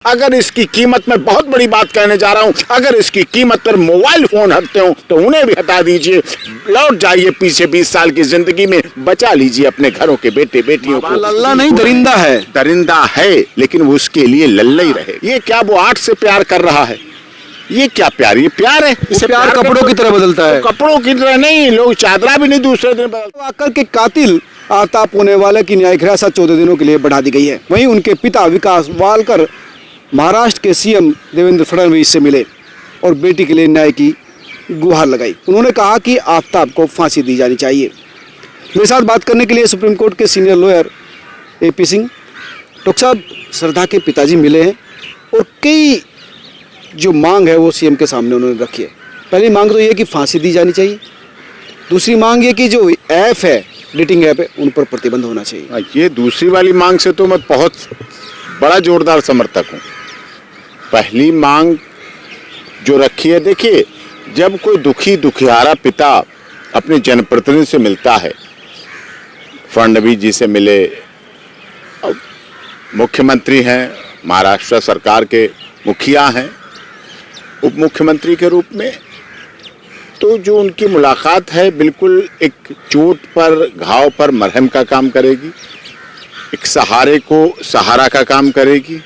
अगर इसकी कीमत में बहुत बड़ी बात कहने जा रहा हूं, अगर इसकी कीमत पर मोबाइल फोन हटते हो तो उन्हें भी हटा दीजिए। लौट जाइए पीछे 20 साल की जिंदगी में, बचा लीजिए अपने घरों के बेटे बेटियों को। लल्ला नहीं दरिंदा है। दरिंदा है लेकिन वो उसके लिए लल्ला ही रहे। ये क्या वो आर्ट से प्यार कर रहा है? ये क्या प्यार? ये प्यार है? इसे प्यार कपड़ों की तरह बदलता है। कपड़ों की तरह नहीं, लोग चादरा भी नहीं दूसरे दिन बदलते। आकर के कातिल आफ्ताब पूनेवाला की न्यायिक हिरासत 14 दिनों के लिए बढ़ा दी गई है। वहीं उनके पिता विकास वालकर महाराष्ट्र के सीएम देवेंद्र फडणवीस से मिले और बेटी के लिए न्याय की गुहार लगाई। उन्होंने कहा कि आफ्ताब को फांसी दी जानी चाहिए। मेरे साथ बात करने के लिए सुप्रीम कोर्ट के senior lawyer AP Singh. Doctor साहब, श्रद्धा के पिताजी मिले हैं और कई जो मांग है वो सीएम के सामने उन्होंने रखी है। पहली मांग तो ये कि फांसी दी जानी चाहिए। दूसरी मांग ये कि जो ऐप है, डेटिंग ऐप है, उन पर प्रतिबंध होना चाहिए। ये दूसरी वाली मांग से तो मैं बहुत बड़ा जोरदार समर्थक हूँ। पहली मांग जो रखी है, देखिए, जब कोई दुखियारा पिता अपने जनप्रतिनिधि से मिलता है, फडणवीस जी से मिले, मुख्यमंत्री हैं, महाराष्ट्र सरकार के मुखिया हैं, उप मुख्यमंत्री के रूप में, तो जो उनकी मुलाकात है बिल्कुल एक चोट पर, घाव पर मरहम का काम करेगी, एक सहारे को सहारा का काम करेगी।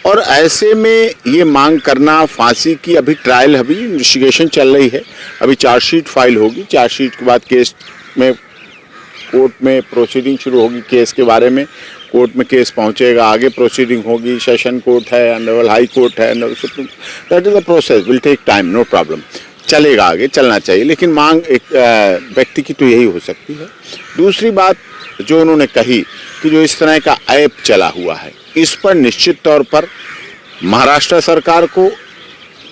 और ऐसे में ये मांग करना फांसी की, अभी ट्रायल, अभी इन्वेस्टिगेशन चल रही है, अभी चार्जशीट फाइल होगी, चार्जशीट के बाद केस में कोर्ट में प्रोसीडिंग शुरू होगी। केस के बारे में कोर्ट में केस पहुंचेगा, आगे प्रोसीडिंग होगी, सेशन कोर्ट है, ऑनरेबल हाई कोर्ट है, supreme, that is the process, will take time, no problem, चलेगा, आगे चलना चाहिए। लेकिन मांग एक व्यक्ति की तो यही हो सकती है। दूसरी बात जो उन्होंने कही कि जो इस तरह का ऐप चला हुआ है, इस पर निश्चित तौर पर महाराष्ट्र सरकार को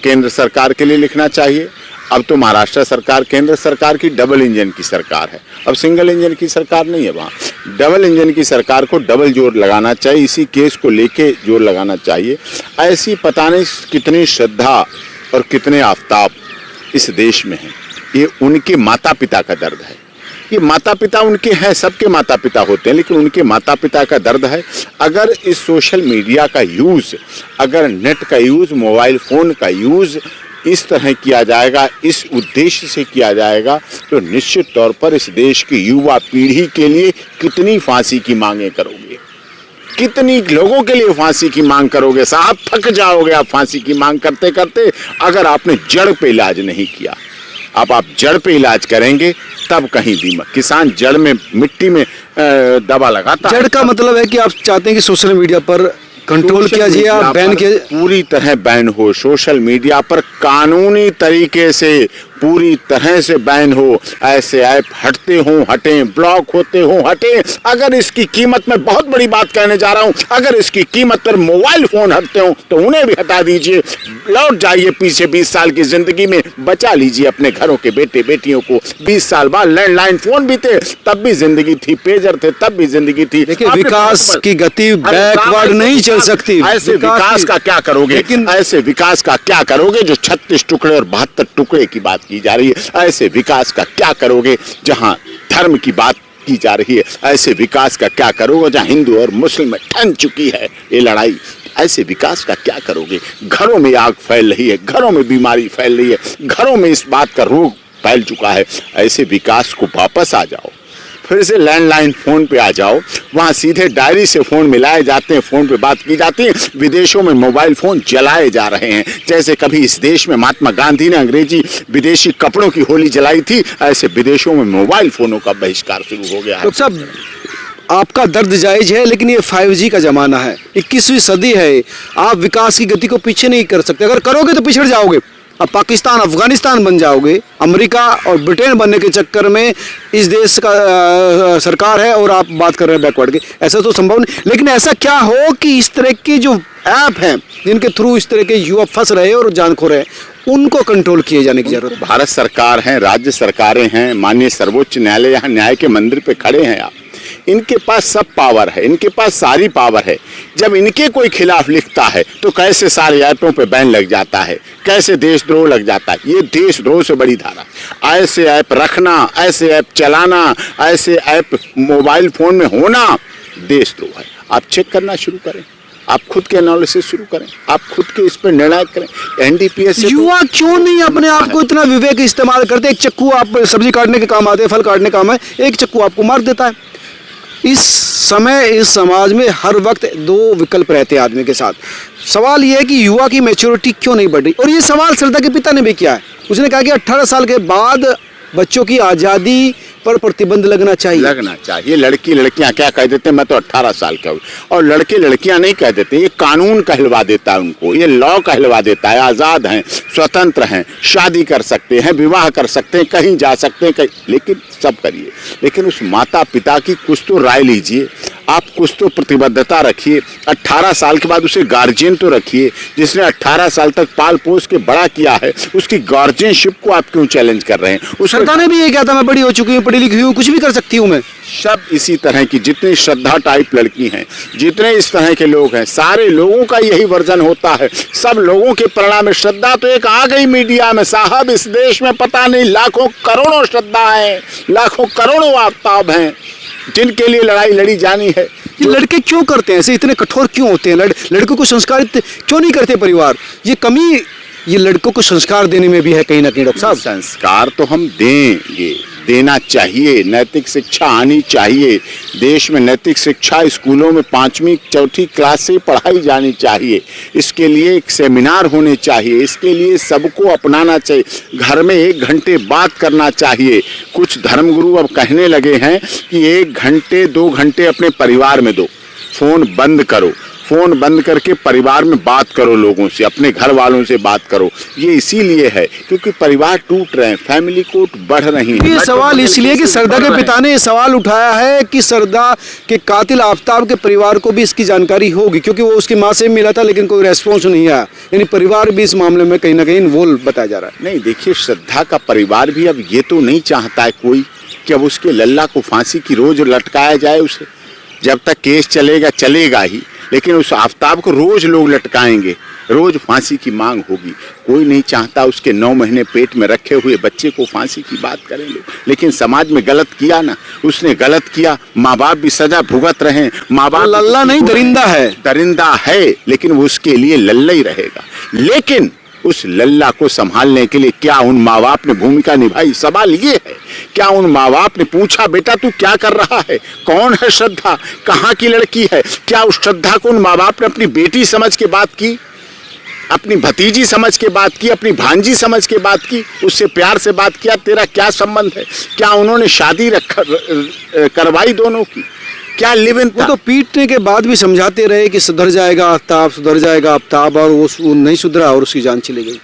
केंद्र सरकार के लिए लिखना चाहिए। अब तो महाराष्ट्र सरकार केंद्र सरकार की डबल इंजन की सरकार है, अब सिंगल इंजन की सरकार नहीं है, वहाँ डबल इंजन की सरकार को डबल जोर लगाना चाहिए, इसी केस को लेके जोर लगाना चाहिए। ऐसी पता नहीं कितनी श्रद्धा और कितने आफ्ताब इस देश में हैं। ये उनके माता पिता का दर्द है। ये माता पिता उनके हैं, सबके माता पिता होते हैं, लेकिन उनके माता पिता का दर्द है। अगर इस सोशल मीडिया का यूज़, अगर नेट का यूज़, मोबाइल फ़ोन का यूज़ इस तरह किया जाएगा, इस उद्देश्य से किया जाएगा, तो निश्चित तौर पर इस देश की युवा पीढ़ी के लिए कितनी फांसी की मांगें करोगे, कितनी लोगों के लिए फांसी की मांग करोगे? साहब, थक जाओगे आप फांसी की मांग करते करते, अगर आपने जड़ पे इलाज नहीं किया। अब आप जड़ पे इलाज करेंगे तब कहीं भी। किसान जड़ में, मिट्टी में दवा लगाता है। जड़ का मतलब है कि आप चाहते हैं कि सोशल मीडिया पर कंट्रोल किया जाए, आप बैन किया, पूरी तरह बैन हो, सोशल मीडिया पर कानूनी तरीके से पूरी तरह से बैन हो। ऐसे ऐप हटते हो हटें, ब्लॉक होते हो हटें। अगर इसकी कीमत में बहुत बड़ी बात कहने जा रहा हूं, अगर इसकी कीमत पर मोबाइल फोन हटते हो तो उन्हें भी हटा दीजिए। लौट जाइए पीछे 20 साल की जिंदगी में, बचा लीजिए अपने घरों के बेटे बेटियों को। 20 साल बाद लैंडलाइन फोन भी थे, तब भी जिंदगी थी, पेजर थे, तब भी जिंदगी थी। देखिए, विकास की गति बैकवर्ड नहीं चल सकती। ऐसे विकास का क्या करोगे? लेकिन ऐसे विकास का क्या करोगे जो 36 टुकड़े और 72 टुकड़े की बात की जा रही है? ऐसे विकास का क्या करोगे जहां धर्म की बात की जा रही है? ऐसे विकास का क्या करोगे जहां हिंदू और मुस्लिम में ठन चुकी है ये लड़ाई? ऐसे विकास का क्या करोगे? घरों में आग फैल रही है, घरों में बीमारी फैल रही है, घरों में इस बात का रोग फैल चुका है। ऐसे विकास को वापस आ जाओ, फिर से लैंडलाइन फोन पे आ जाओ, वहाँ सीधे डायरी से फोन मिलाए जाते हैं, फोन पे बात की जाती है। विदेशों में मोबाइल फोन जलाए जा रहे हैं, जैसे कभी इस देश में महात्मा गांधी ने अंग्रेजी विदेशी कपड़ों की होली जलाई थी, ऐसे विदेशों में मोबाइल फोनों का बहिष्कार शुरू हो गया है। डॉक्टर साहब, आपका दर्द जायज है, लेकिन ये 5G का जमाना है, 21वीं सदी है। आप विकास की गति को पीछे नहीं कर सकते। अगर करोगे तो पिछड़ जाओगे। अब पाकिस्तान, अफगानिस्तान बन जाओगे। अमेरिका और ब्रिटेन बनने के चक्कर में इस देश का सरकार है और आप बात कर रहे हैं बैकवर्ड की। ऐसा तो संभव नहीं। लेकिन ऐसा क्या हो कि इस तरह की जो ऐप हैं, जिनके थ्रू इस तरह के युवा फंस रहे और जान खो रहे हैं, उनको कंट्रोल किए जाने की जरूरत है। भारत सरकार है, राज्य सरकारें हैं, माननीय सर्वोच्च न्यायालय, यहाँ न्याय के मंदिर पे खड़े हैं आप। इनके पास सब पावर है, इनके पास सारी पावर है। जब इनके कोई खिलाफ लिखता है तो कैसे सारे ऐपों पे बैन लग जाता है, कैसे देशद्रोह लग जाता है। ये देशद्रोह से बड़ी धारा। ऐसे ऐप रखना, ऐसे ऐप चलाना, ऐसे ऐप मोबाइल फोन में होना देशद्रोह है। आप चेक करना शुरू करें। आप खुद के एनालिसिस शुरू करें, आप खुद के इस पर निर्णय करें। एनडीपीएस युवा क्यों नहीं अपने आप को इतना विवेक इस्तेमाल करते? एक चक्कू आप सब्जी काटने के काम आते हैं, फल काटने काम है, एक चक्कू आपको मार देता है। इस समय इस समाज में हर वक्त दो विकल्प रहते हैं आदमी के साथ। सवाल ये है कि युवा की मैच्योरिटी क्यों नहीं बढ़ रही? और ये सवाल श्रद्धा के पिता ने भी किया है। उसने कहा कि 18 साल के बाद बच्चों की आज़ादी पर प्रतिबंध लगना चाहिए। लड़की लड़कियां क्या कह देते हैं, मैं तो 18 साल का हूँ, और लड़के लड़कियां नहीं कह देते। ये कानून कहलवा देता है उनको, ये लॉ कहलवा देता है। आज़ाद हैं, स्वतंत्र हैं, शादी कर सकते हैं, विवाह कर सकते हैं, कहीं जा सकते हैं, कहीं, लेकिन सब करिए, लेकिन उस माता पिता की कुछ तो राय लीजिए, आप कुछ तो प्रतिबद्धता रखिए। 18 साल के बाद उसे गार्जियन तो रखिए, जिसने 18 साल तक पाल पोस के बड़ा किया है, उसकी गार्जियनशिप को आप क्यों चैलेंज कर रहे हैं? श्रद्धा ने भी ये कहा था, मैं बड़ी हो चुकी हूँ, पढ़ी लिखी हूँ, कुछ भी कर सकती हूँ मैं। सब इसी तरह की जितनी श्रद्धा टाइप लड़की हैं, जितने इस तरह के लोग हैं, सारे लोगों का यही वर्जन होता है। सब लोगों के परिणाम में श्रद्धा तो एक आ गई मीडिया में साहब। इस देश में पता नहीं लाखों करोड़ों श्रद्धा है, लाखों करोड़ों आफ्ताब हैं, जिनके लिए लड़ाई लड़ी जानी है। ये लड़के क्यों करते हैं ऐसे, इतने कठोर क्यों होते हैं? लड़कों को संस्कारित क्यों नहीं करते परिवार? ये कमी ये लड़कों को संस्कार देने में भी है कहीं ना कहीं। डॉक्टर साहब, संस्कार तो हम देंगे, देना चाहिए, नैतिक शिक्षा आनी चाहिए। देश में नैतिक शिक्षा स्कूलों में 5वीं 4ठी क्लास से पढ़ाई जानी चाहिए। इसके लिए एक सेमिनार होने चाहिए, इसके लिए सबको अपनाना चाहिए। घर में 1 घंटे बात करना चाहिए। कुछ धर्मगुरु अब कहने लगे हैं कि 1 घंटे 2 घंटे अपने परिवार में दो, फोन बंद करो, फोन बंद करके परिवार में बात करो, लोगों से, अपने घर वालों से बात करो। ये इसीलिए है क्योंकि परिवार टूट रहे हैं, फैमिली कोर्ट बढ़ रही है। ये सवाल इसलिए कि श्रद्धा के पिता ने ये सवाल उठाया है कि श्रद्धा के कातिल आफ्ताब के परिवार को भी इसकी जानकारी होगी, क्योंकि वो उसकी माँ से मिला था लेकिन कोई रेस्पॉन्स नहीं आया। यानी परिवार भी इस मामले में कहीं ना कहीं इन्वॉल्व बताया जा रहा है। नहीं, देखिए, श्रद्धा का परिवार भी अब ये तो नहीं चाहता है कोई कि अब उसके लल्ला को फांसी की रोज लटकाया जाए। उसे जब तक केस चलेगा चलेगा ही, लेकिन उस आफ्ताब को रोज लोग लटकाएंगे, रोज फांसी की मांग होगी। कोई नहीं चाहता उसके 9 महीने पेट में रखे हुए बच्चे को फांसी की बात करें लोग। लेकिन समाज में गलत किया ना, उसने गलत किया, माँ बाप भी सजा भुगत रहे हैं। माँ बाप लल्ला नहीं, दरिंदा है, लेकिन वो उसके लिए लल्ला ही रहेगा। लेकिन उस लल्ला को संभालने के लिए क्या उन माँ बाप ने भूमिका निभाई? सवाल ये है, क्या उन माँ बाप ने पूछा बेटा तू क्या कर रहा है, कौन है श्रद्धा, कहाँ की लड़की है? क्या उस श्रद्धा को उन माँ बाप ने अपनी बेटी समझ के बात की, अपनी भतीजी समझ के बात की, अपनी भांजी समझ के बात की, उससे प्यार से बात किया, तेरा क्या संबंध है? क्या उन्होंने शादी करवाई दोनों की? क्या लिव इन? वो तो पीटने के बाद भी समझाते रहे कि सुधर जाएगा आफ्ताब, सुधर जाएगा आफ्ताब, और वो नहीं सुधरा और उसकी जान चली गई।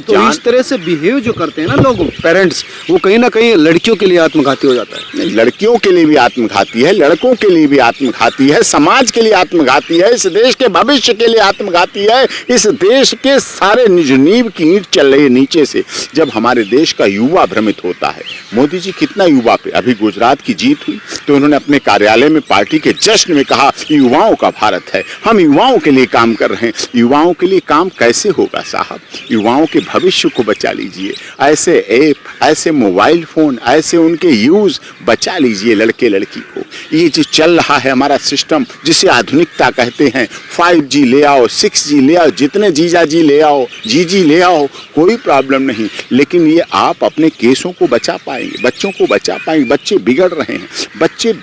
तो इस तरह से बिहेव जो करते हैं ना लोग, पेरेंट्स, वो कहीं ना कहीं लड़कियों के लिए आत्मघाती हो जाता है। लड़कियों के लिए भी आत्मघाती है, लड़कों के लिए भी आत्मघाती है, समाज के लिए आत्मघाती है, इस देश के भविष्य के लिए आत्मघाती है। इस देश के सारे नींव की ईंट चल रही है नीचे से। जब हमारे देश का युवा भ्रमित होता है, मोदी जी कितना युवा पे, अभी गुजरात की जीत हुई तो उन्होंने अपने कार्यालय में पार्टी के जश्न में कहा युवाओं का भारत है, हम युवाओं के लिए काम कर रहे हैं। युवाओं के लिए काम कैसे होगा साहब? युवाओं के भविष्य को बचा लीजिए। ऐसे ऐप, ऐसे मोबाइल फोन, ऐसे उनके यूज बचा लीजिए लड़के लड़की को। ये जो चल रहा है हमारा सिस्टम, जिसे आधुनिकता कहते हैं, 5G ले आओ, 6G ले आओ, जितने जीजा जी ले आओ, जीजी ले आओ, कोई प्रॉब्लम नहीं। लेकिन ये आप अपने केसों को बचा पाएंगे, बच्चों को बचा पाएंगे। बच्चे बिगड़ रहे हैं, बच्चे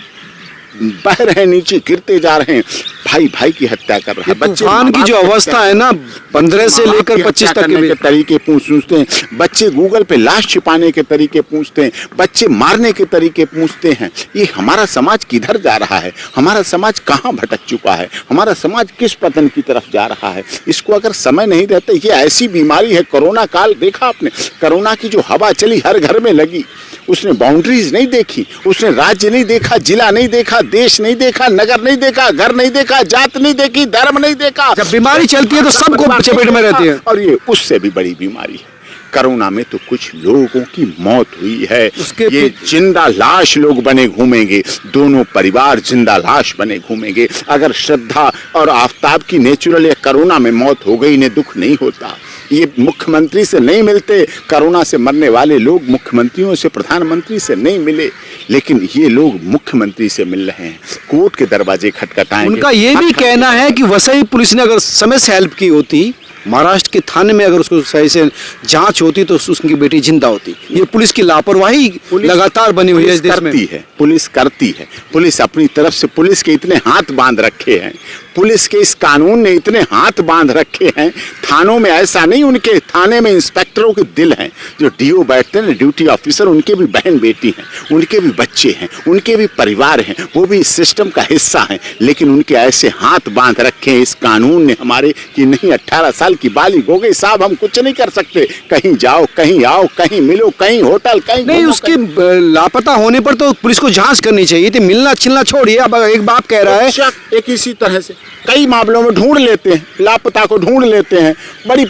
बह रहे हैं, नीचे गिरते जा रहे हैं, भाई भाई की हत्या कर रहे हैं। बच्चे की जो अवस्था है ना, 15 से लेकर 25 तक के तरीके पूछते हैं बच्चे, गूगल पे लाश छिपाने के तरीके पूछते हैं बच्चे, मारने के तरीके पूछते हैं। ये हमारा समाज किधर जा रहा है? हमारा समाज कहाँ भटक चुका है? हमारा समाज किस पतन की तरफ जा रहा है? इसको अगर समय नहीं रहता, ये ऐसी बीमारी है। कोरोना काल देखा आपने, कोरोना की जो हवा चली हर घर में लगी, उसने बाउंड्रीज नहीं देखी, उसने राज्य नहीं देखा, जिला नहीं देखा, देश नहीं देखा, नगर नहीं देखा, घर नहीं देखा, जात नहीं देखी, धर्म नहीं देखा। जब बीमारी चलती है तो सबको चपेट में रहती है। और ये उससे भी बड़ी बीमारी है। कोरोना में तो कुछ लोगों की मौत हुई है, ये जिंदा लाश लोग बने घूमेंगे, दोनों परिवार जिंदा लाश बने घूमेंगे। अगर श्रद्धा और आफ्ताब की नेचुरल या कोरोना में मौत हो गई, इन्हें दुख नहीं होता। ये मुख्यमंत्री से नहीं मिलते, कोरोना से मरने वाले लोग मुख्यमंत्रियों से, प्रधानमंत्री से नहीं मिले, लेकिन ये लोग मुख्यमंत्री से मिल रहे हैं, कोर्ट के दरवाजे खटखटाएंगे। उनका ये भी कहना है कि वसई पुलिस ने अगर समय से हेल्प की होती, महाराष्ट्र के थाने में अगर उसको सही से जांच होती तो उसकी बेटी जिंदा होती। ये पुलिस की लापरवाही लगातार बनी हुई है इस देश में। पुलिस करती है, पुलिस अपनी तरफ से, पुलिस के इतने हाथ बांध रखे हैं, पुलिस के इस कानून ने इतने हाथ बांध रखे हैं। थानों में ऐसा नहीं, उनके थाने में इंस्पेक्टरों के दिल हैं, जो डीओ बैठते हैं ड्यूटी ऑफिसर, उनके भी बहन बेटी हैं, उनके भी बच्चे हैं, उनके भी परिवार हैं, वो भी इस सिस्टम का हिस्सा हैं। लेकिन उनके ऐसे हाथ बांध रखे हैं इस कानून ने हमारे कि नहीं 18 साल की बालिग हो गई साहब, हम कुछ नहीं कर सकते, कहीं जाओ कहीं आओ, कहीं मिलो, कहीं होटल, कहीं नहीं। उसके लापता होने पर तो पुलिस को जांच करनी चाहिए थी, मिलना छिलना छोड़िए। अब एक बाप कह रहा है, एक इसी तरह से कई मामलों में ढूंढ लेते हैं, लापता को ढूंढ लेते हैं, बड़ी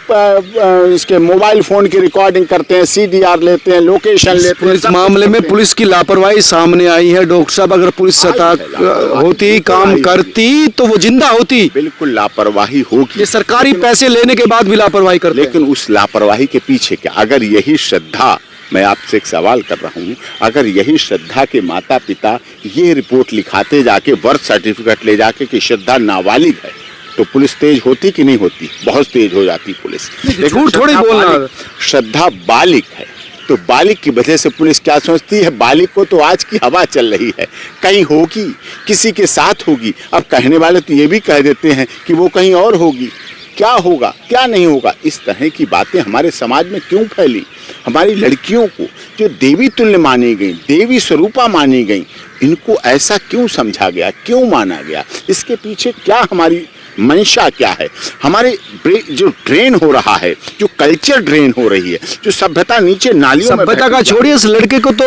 इसके मोबाइल फोन की रिकॉर्डिंग करते हैं, सीडीआर लेते हैं, लोकेशन लेते हैं। इस मामले में पुलिस की लापरवाही सामने आई है डॉक्टर साहब। अगर पुलिस सतर्क होती, काम करती तो वो जिंदा होती। बिल्कुल लापरवाही होगी, ये सरकारी पैसे लेने के बाद भी लापरवाही करते हैं। लेकिन उस लापरवाही के पीछे क्या, अगर यही श्रद्धा, मैं आपसे एक सवाल कर रहा हूँ, अगर यही श्रद्धा के माता पिता ये रिपोर्ट लिखाते जाके, बर्थ सर्टिफिकेट ले जाके कि श्रद्धा नाबालिग है, तो पुलिस तेज होती कि नहीं होती? बहुत तेज हो जाती पुलिस। झूठ थोड़ी बोलना। श्रद्धा बालिग है, तो बालिग की वजह से पुलिस क्या सोचती है, बालिग को तो आज की हवा चल रही है, कहीं होगी, किसी के साथ होगी। अब कहने वाले तो ये भी कह देते हैं कि वो कहीं और होगी, क्या होगा क्या नहीं होगा। इस तरह की बातें हमारे समाज में क्यों फैली? हमारी लड़कियों को जो देवी तुल्य मानी गई, देवी स्वरूपा मानी गई, इनको ऐसा क्यों समझा गया, क्यों माना गया? इसके पीछे क्या हमारी मंशा क्या है? हमारे जो ड्रेन हो रहा है, जो कल्चर ड्रेन हो रही है, जो सभ्यता नीचे नालियों में, सभ्यता का छोड़िए, इस लड़के को तो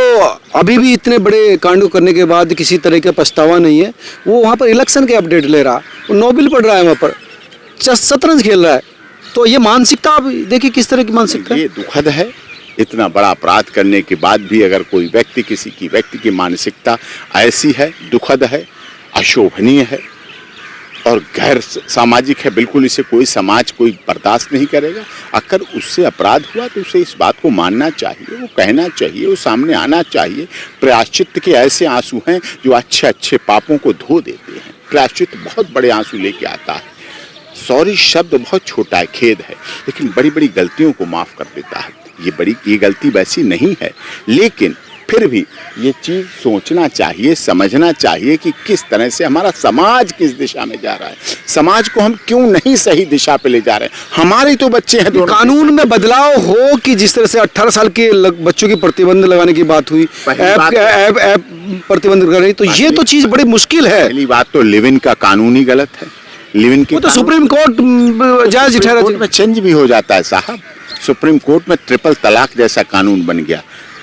अभी भी इतने बड़े कांड करने के बाद किसी तरह का पछतावा नहीं है। वो वहाँ पर इलेक्शन के अपडेट ले रहा, वो नोबेल पढ़ रहा है, वहाँ पर शतरंज खेल रहा है। तो ये मानसिकता आप देखिए किस तरह की मानसिकता है। ये दुखद है। इतना बड़ा अपराध करने के बाद भी अगर कोई व्यक्ति, किसी की व्यक्ति की मानसिकता ऐसी है, दुखद है, अशोभनीय है और गैर सामाजिक है, बिल्कुल इसे कोई समाज कोई बर्दाश्त नहीं करेगा। अगर उससे अपराध हुआ तो उसे इस बात को मानना चाहिए, वो कहना चाहिए, वो सामने आना चाहिए। प्रायश्चित के ऐसे आंसू हैं जो अच्छे अच्छे पापों को धो देते हैं। प्रायश्चित बहुत बड़े आंसू लेके आता है। सॉरी शब्द बहुत छोटा है, खेद है, लेकिन बड़ी बड़ी गलतियों को माफ कर देता है। ये गलती वैसी नहीं है, लेकिन फिर भी ये चीज सोचना चाहिए, समझना चाहिए कि किस तरह से हमारा समाज किस दिशा में जा रहा है, समाज को हम क्यों नहीं सही दिशा पे ले जा रहे हैं। हमारे तो बच्चे हैं। कानून में बदलाव हो कि जिस तरह से 18 साल के बच्चों की प्रतिबंध लगाने की बात हुई, ऐप प्रतिबंध कर रही, तो ये तो चीज बड़ी मुश्किल है। पहली बात तो लिव इन का कानून ही गलत है। लिव इन की तो सुप्रीम कोर्ट जायज ठहरा, कोर्ट में चेंज भी हो जाता है साहब। सुप्रीम कोर्ट में ट्रिपल तलाक जैसा कानून बन गया।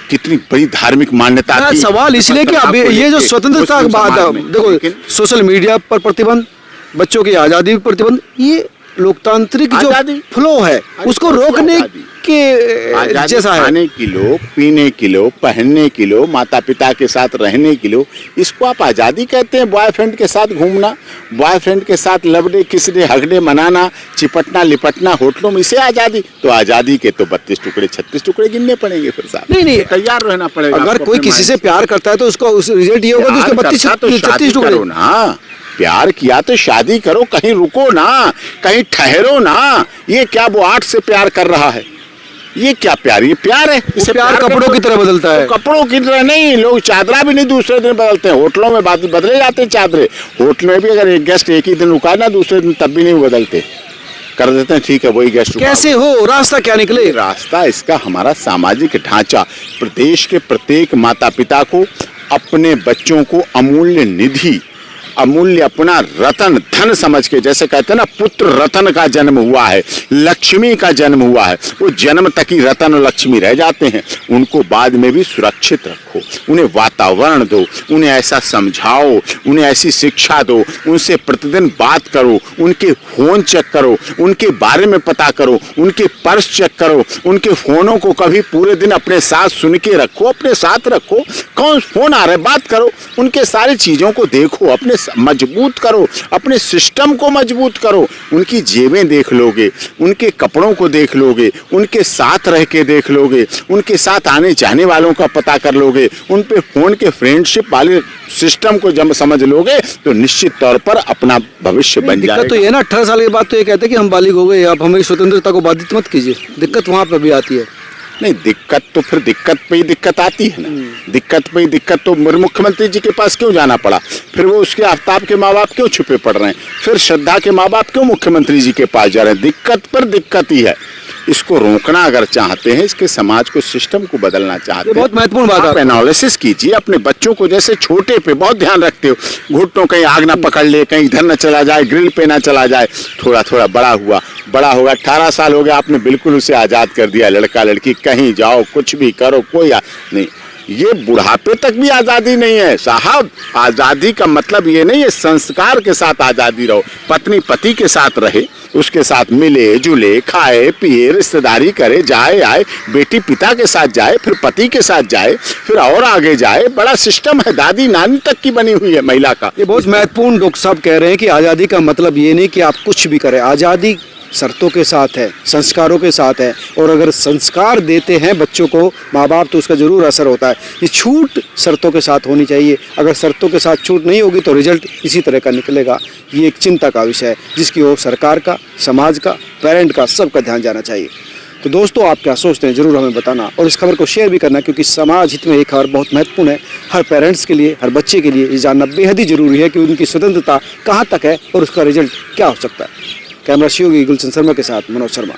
कितनी बड़ी धार्मिक मान्यता थी। सवाल इसलिए कि अब ये जो स्वतंत्रता की बात है, देखो सोशल मीडिया पर प्रतिबंध, बच्चों की आजादी पर प्रतिबंध, ये लोकतांत्रिक जो फ्लो है उसको रोकने के जैसा है। खाने की लो, पीने की लो, पहनने की लो, माता पिता के साथ रहने की लो, इसको आप आज़ादी कहते हैं? बॉयफ्रेंड के साथ घूमना, बॉयफ्रेंड के साथ लवडे किसडे हगडे मनाना, चिपटना लिपटना होटलों में, इसे आज़ादी? तो आज़ादी के तो 32 टुकड़े 36 टुकड़े गिनने पड़ेंगे फिर साहब। नहीं तैयार रहना पड़ेगा। अगर कोई किसी से प्यार करता है तो उसका उस रिजल्ट ये होगा कि उसके 32-36 टुकड़े ना। प्यार किया तो शादी करो, कहीं रुको ना, कहीं ठहरो ना। ये क्या वो 8 से प्यार कर रहा है? ये क्या प्यार? ये प्यार है? इसे प्यार कपड़ों की तरह बदलता है। तो कपड़ों की तरह नहीं, लोग चादरा भी नहीं दूसरे दिन बदलते हैं। होटलों में बदले जाते हैं चादरे। होटल में भी अगर एक गेस्ट एक ही दिन रुका ना, दूसरे दिन तब भी नहीं बदलते, कर देते हैं ठीक है वही गेस्ट। कैसे हो? रास्ता क्या निकले? रास्ता इसका हमारा सामाजिक ढांचा। प्रदेश के प्रत्येक माता पिता को अपने बच्चों को अमूल्य निधि, अमूल्य अपना रतन धन समझ के, जैसे कहते हैं ना पुत्र रतन का जन्म हुआ है, लक्ष्मी का जन्म हुआ है, वो जन्म तक ही रतन और लक्ष्मी रह जाते हैं। उनको बाद में भी सुरक्षित रखो, उन्हें वातावरण दो, उन्हें ऐसा समझाओ, उन्हें ऐसी शिक्षा दो, उनसे प्रतिदिन बात करो, उनके फोन चेक करो, उनके बारे में पता करो, उनके पर्स चेक करो, उनके फोनों को कभी पूरे दिन अपने साथ सुन के रखो, अपने साथ रखो। कौन फोन आ रहा है बात करो, उनके सारी चीजों को देखो, अपने मजबूत करो, अपने सिस्टम को मजबूत करो। उनकी जेबें देख लोगे, उनके कपड़ों को देख लोगे, उनके साथ रह के देख लोगे, उनके साथ आने जाने वालों का पता कर लोगे, उन पे फोन के फ्रेंडशिप वाले सिस्टम को जब समझ लोगे तो निश्चित तौर पर अपना भविष्य बन जाएगा। दिक्कत तो ये है ना, 18 साल के बाद तो ये कहते हैं कि हम बालिग हो गए, अब हमें स्वतंत्रता को बाधित मत कीजिए। दिक्कत वहाँ पर भी आती है। नहीं, दिक्कत तो फिर दिक्कत पे ही दिक्कत आती है ना। दिक्कत पे ही दिक्कत तो मुख्यमंत्री जी के पास क्यों जाना पड़ा? फिर वो उसके आफ्ताब के माँ बाप क्यों छुपे पड़ रहे हैं? फिर श्रद्धा के माँ बाप क्यों मुख्यमंत्री जी के पास जा रहे हैं? दिक्कत पर दिक्कत ही है। इसको रोकना अगर चाहते हैं, इसके समाज को, सिस्टम को बदलना चाहते हैं, बहुत महत्वपूर्ण बात आप एनालिसिस कीजिए। अपने बच्चों को जैसे छोटे पे बहुत ध्यान रखते हो, घुटनों कहीं आग ना पकड़ ले, कहीं इधर न चला जाए, ग्रिल पे ना चला जाए। थोड़ा थोड़ा बड़ा होगा, 18 साल हो गया, आपने बिल्कुल उसे आजाद कर दिया। लड़का लड़की कहीं जाओ, कुछ भी करो, कोई नहीं। ये बुढ़ापे तक भी आजादी नहीं है साहब। आजादी का मतलब ये नहीं है संस्कार के साथ आजादी रहो। पत्नी पति के साथ रहे, उसके साथ मिले जुले, खाए पिए, रिश्तेदारी करे, जाए आए, बेटी पिता के साथ जाए, फिर पति के साथ जाए, फिर और आगे जाए। बड़ा सिस्टम है, दादी नानी तक की बनी हुई है महिला का। ये बहुत महत्वपूर्ण डॉक्टर साहब कह रहे हैं कि आज़ादी का मतलब ये नहीं कि आप कुछ भी करें। आज़ादी शर्तों के साथ है, संस्कारों के साथ है, और अगर संस्कार देते हैं बच्चों को माँ बाप तो उसका ज़रूर असर होता है। ये छूट शर्तों के साथ होनी चाहिए। अगर शर्तों के साथ छूट नहीं होगी तो रिजल्ट इसी तरह का निकलेगा। ये एक चिंता का विषय है जिसकी ओर सरकार का, समाज का, पेरेंट का, सबका ध्यान जाना चाहिए। तो दोस्तों, आप क्या सोचते हैं ज़रूर हमें बताना, और इस खबर को शेयर भी करना, क्योंकि समाज हित में ये खबर बहुत महत्वपूर्ण है। हर पेरेंट्स के लिए, हर बच्चे के लिए ये जानना बेहद ही ज़रूरी है कि उनकी स्वतंत्रता कहाँ तक है और उसका रिजल्ट क्या हो सकता है। कैमरा शिवगी गुलशन शर्मा के साथ मनोज शर्मा।